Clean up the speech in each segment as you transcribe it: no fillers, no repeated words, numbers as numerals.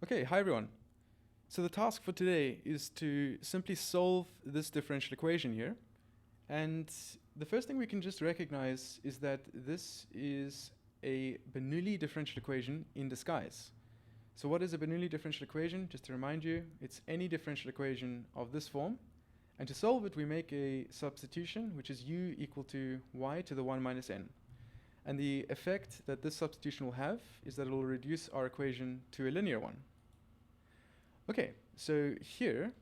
Okay, hi everyone. So the task for today is to simply solve this differential equation here. And the first thing we can just recognize is that this is a Bernoulli differential equation in disguise. So what is a Bernoulli differential equation? Just to remind you, it's any differential equation of this form. And to solve it, we make a substitution, which is u equal to y to the 1 minus n. And the effect that this substitution will have is that it will reduce our equation to a linear one. Okay, so here,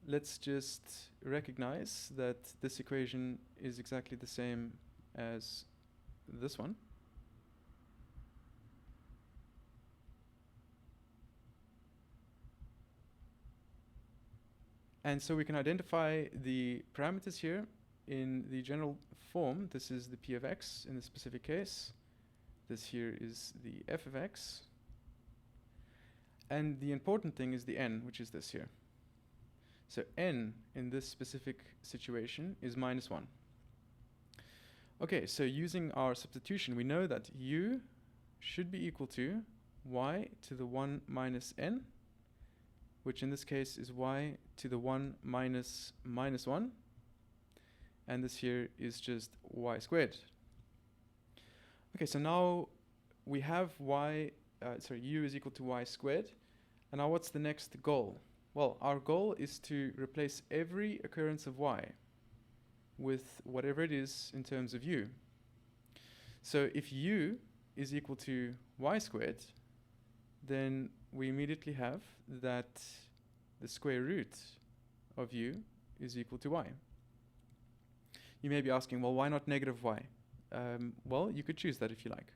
let's just recognize that this equation is exactly the same as this one. And so we can identify the parameters here in the general form. This is the p of x in the specific case. This here is the f of x. And the important thing is the n, which is this here. So n in this specific situation is minus 1. Okay, so using our substitution, we know that u should be equal to y to the 1 minus n, which in this case is y to the 1 minus minus 1. And this here is just y squared. Okay, so now we have u is equal to y squared. And now what's the next goal? Well, our goal is to replace every occurrence of y with whatever it is in terms of u. So if u is equal to y squared, then we immediately have that the square root of u is equal to y. You may be asking, well, why not negative y? Well, you could choose that if you like.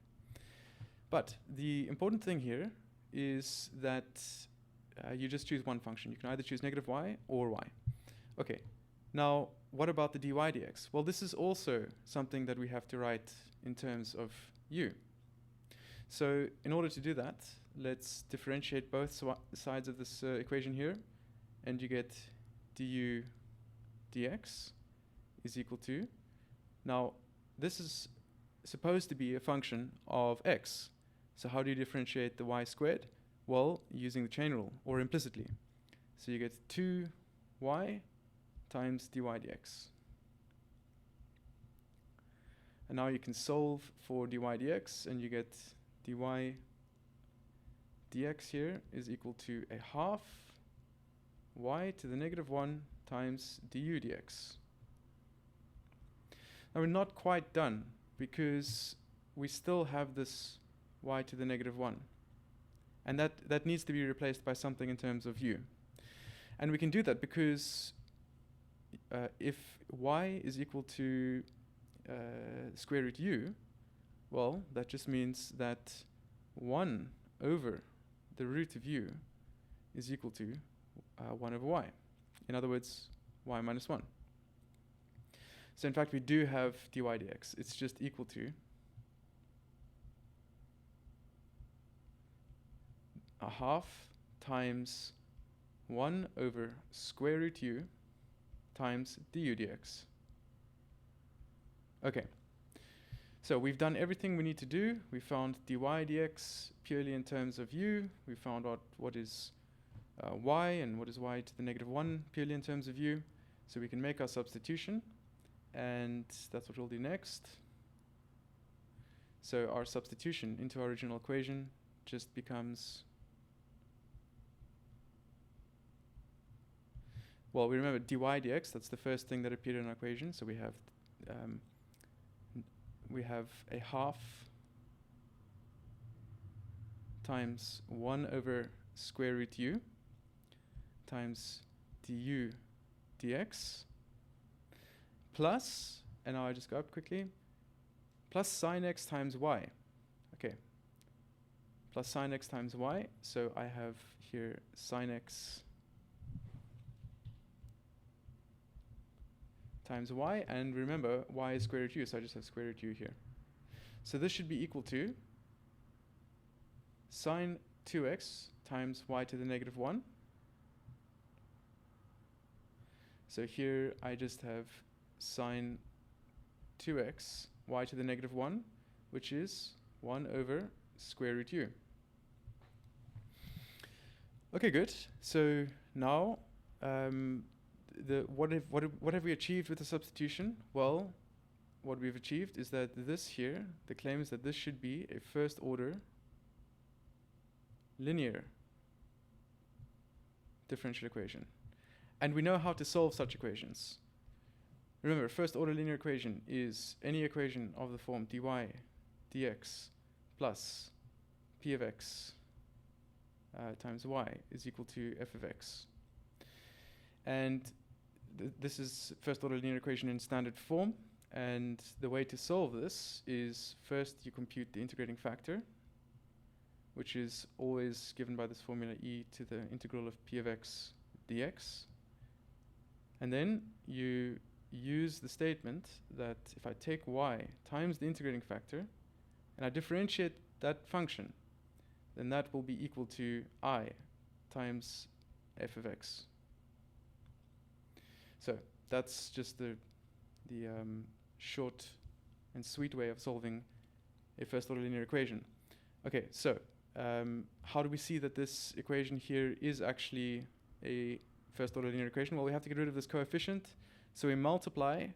But the important thing here is that you just choose one function. You can either choose negative y or y. Okay, now what about the dy dx? Well, this is also something that we have to write in terms of u. So in order to do that, let's differentiate both sides of this equation here, and you get du dx is equal to, now this is supposed to be a function of x. So how do you differentiate the y squared? Well, using the chain rule, or implicitly. So you get 2y times dy dx. And now you can solve for dy dx, and you get dy dx here is equal to a half y to the negative 1 times du dx. Now we're not quite done, because we still have this y to the negative 1. And that needs to be replaced by something in terms of u. And we can do that because if y is equal to square root u, well, that just means that 1 over the root of u is equal to 1 over y. In other words, y minus 1. So in fact, we do have dy dx. It's just equal to a half times 1 over square root u times du dx. Okay, so we've done everything we need to do. We found dy dx purely in terms of u. We found out what is y and what is y to the negative 1 purely in terms of u. So we can make our substitution, and that's what we'll do next. So our substitution into our original equation just becomes, well, we remember dy dx, that's the first thing that appeared in our equation. So we have a half times 1 over square root u times du dx plus, and now I just go up quickly, plus sine x times y. Okay, plus sine x times y. So I have here sine x times y, and remember y is square root u, so I just have square root u here. So this should be equal to sine 2x times y to the negative 1. So here I just have sine 2x y to the negative 1, which is 1 over square root u. Okay, good. So now, what have we achieved with the substitution? Well, what we've achieved is that this here, the claim is that this should be a first order linear differential equation. And we know how to solve such equations. Remember, first order linear equation is any equation of the form dy dx plus p of x times y is equal to f of x. And this is first order linear equation in standard form. And the way to solve this is first you compute the integrating factor, which is always given by this formula e to the integral of p of x dx. And then you use the statement that if I take y times the integrating factor and I differentiate that function, then that will be equal to I times f of x. So that's just the short and sweet way of solving a first order linear equation. Okay, so how do we see that this equation here is actually a first order linear equation? Well, we have to get rid of this coefficient. So we multiply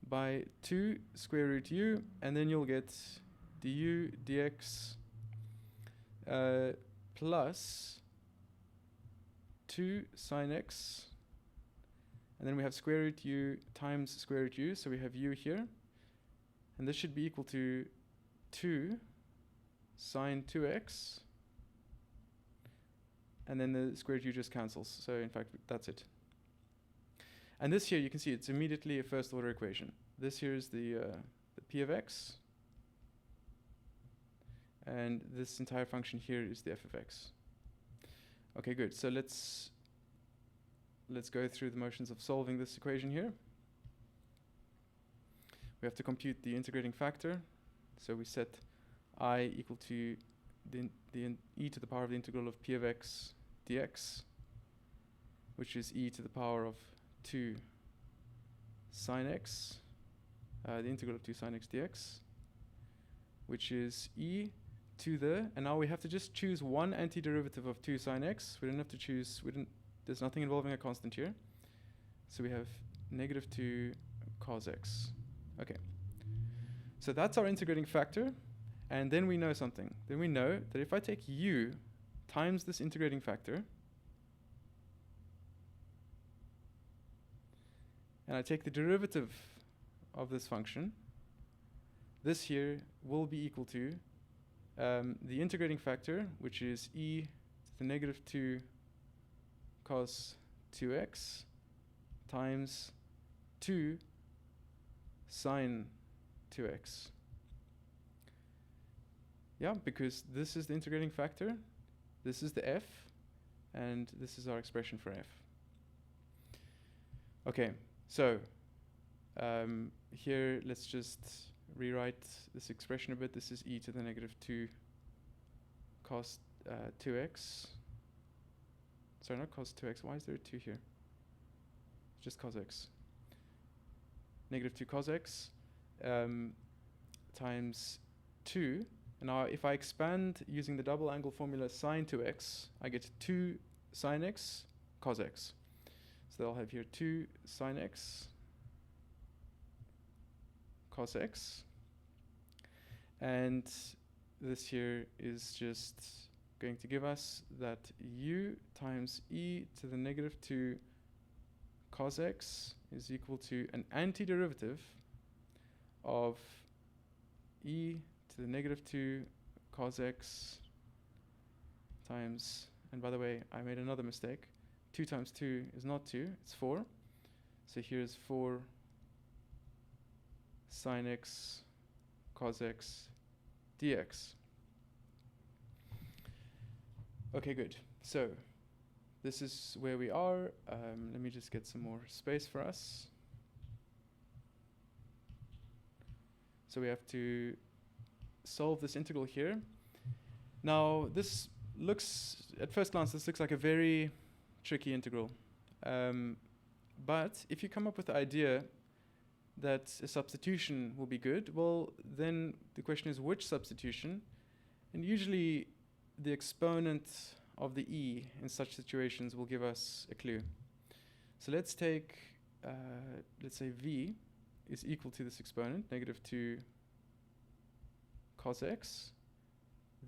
by 2 square root u, and then you'll get du dx plus 2 sine x. And then we have square root u times square root u, so we have u here. And this should be equal to 2 sine 2x. And then the square root u just cancels. So in fact, that's it. And this here, you can see it's immediately a first order equation. This here is the p of x. And this entire function here is the f of x. Okay, good. So let's go through the motions of solving this equation here. We have to compute the integrating factor. So we set I equal to the e to the power of the integral of p of x dx, which is e to the power of 2 sine x, the integral of 2 sine x dx, which is e to the, and now we have to just choose one antiderivative of 2 sine x. We don't have to choose, there's nothing involving a constant here. So we have negative 2 cos x. Okay. So that's our integrating factor. And then we know something. Then we know that if I take u times this integrating factor, and I take the derivative of this function, this here will be equal to the integrating factor, which is e to the negative 2 cos 2x times 2 sine 2x. Yeah, because this is the integrating factor, this is the f, and this is our expression for f. Okay, so here let's just rewrite this expression a bit. This is e to the negative 2 cos 2x. Sorry, not cos 2x. Why is there a 2 here? Just cos x. Negative 2 cos x times 2. And now if I expand using the double angle formula sine 2x, I get 2 sine x cos x. So I'll have here 2 sine x cos x. And this here is just going to give us that u times e to the negative 2 cos x is equal to an antiderivative of e to the negative 2 cos x times, and by the way, I made another mistake. 2 times 2 is not 2, it's 4. So here's 4 sine x cos x dx. Okay, good. So this is where we are. Let me just get some more space for us. So we have to solve this integral here. Now this looks, at first glance, this looks like a very tricky integral. But if you come up with the idea that a substitution will be good, well, then the question is which substitution? And usually the exponent of the E in such situations will give us a clue. So let's take, let's say V is equal to this exponent, negative 2 cos x.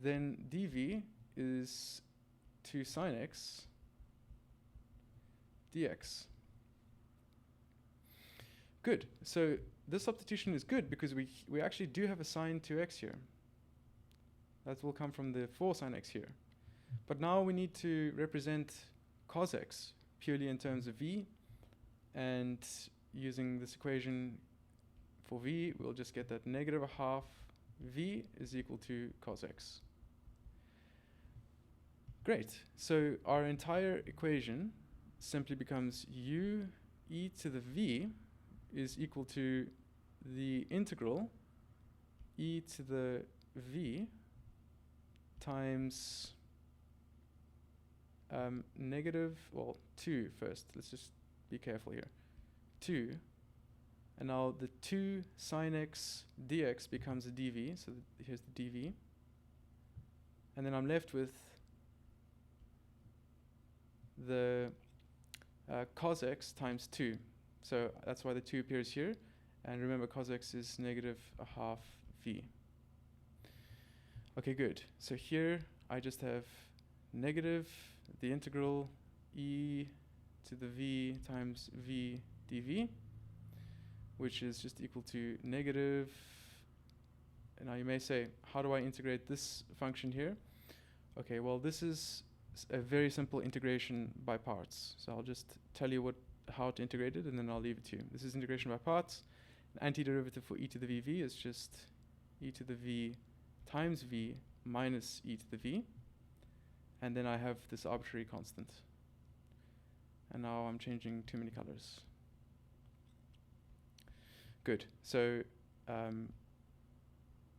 Then dV is 2 sine x dx. Good. So this substitution is good because we actually do have a sine 2x here. That will come from the 4 sine x here. But now we need to represent cos x purely in terms of V. And using this equation for V, we'll just get that negative a half V is equal to cos x. Great. So our entire equation simply becomes u e to the V is equal to the integral e to the V times negative, well, 2 first. Let's just be careful here. 2. And now the 2 sine x dx becomes a dv. So here's the dv. And then I'm left with the cos x times 2. So that's why the 2 appears here. And remember, cos x is negative a half v. Okay, good. So here I just have negative the integral e to the v times v dv, which is just equal to negative. And now you may say, how do I integrate this function here? Okay, well, this is a very simple integration by parts. So I'll just tell you how to integrate it, and then I'll leave it to you. This is integration by parts. An antiderivative for e to the vv is just e to the v times v minus e to the v. And then I have this arbitrary constant. And now I'm changing too many colors. Good. So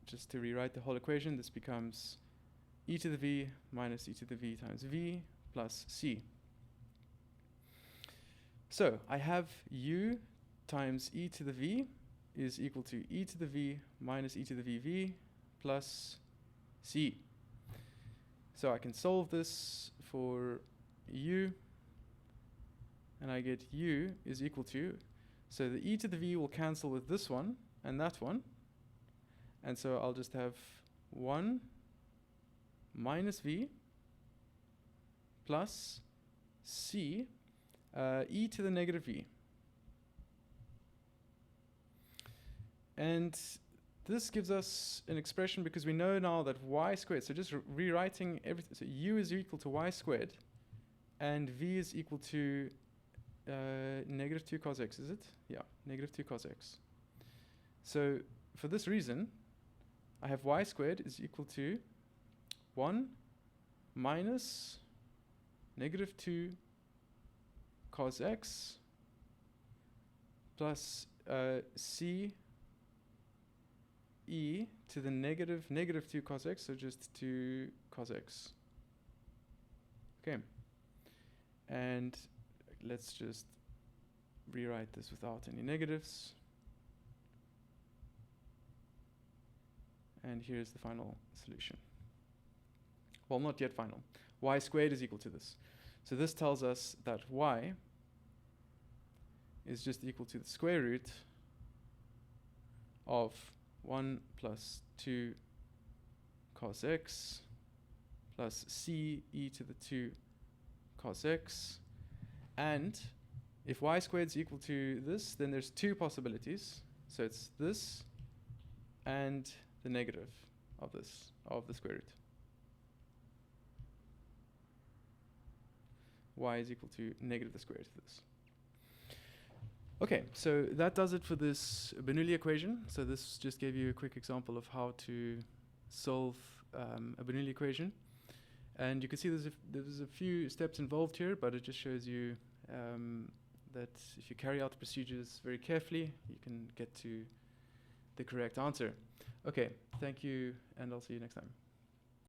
just to rewrite the whole equation, this becomes e to the v minus e to the v times v plus c. So I have u times e to the v is equal to e to the v minus e to the vv plus c. So I can solve this for u, and I get u is equal to, so the e to the v will cancel with this one and that one, and so I'll just have 1 minus v plus c e to the negative v. And this gives us an expression because we know now that y squared, so just rewriting everything, so u is equal to y squared and v is equal to negative 2 cos x, is it? Yeah, negative 2 cos x. So for this reason, I have y squared is equal to 1 minus negative 2 cos x plus c e to the negative 2 cos x, so just 2 cos x. Okay. And let's just rewrite this without any negatives. And here's the final solution. Well, not yet final. Y squared is equal to this. So this tells us that y is just equal to the square root of 1 plus 2 cos x plus c e to the 2 cos x. And if y squared is equal to this, then there's 2 possibilities. So it's this and the negative of this, of the square root. Y is equal to negative the square root of this. Okay, so that does it for this Bernoulli equation. So this just gave you a quick example of how to solve a Bernoulli equation. And you can see there's a few steps involved here, but it just shows you that if you carry out the procedures very carefully, you can get to the correct answer. Okay, thank you, and I'll see you next time.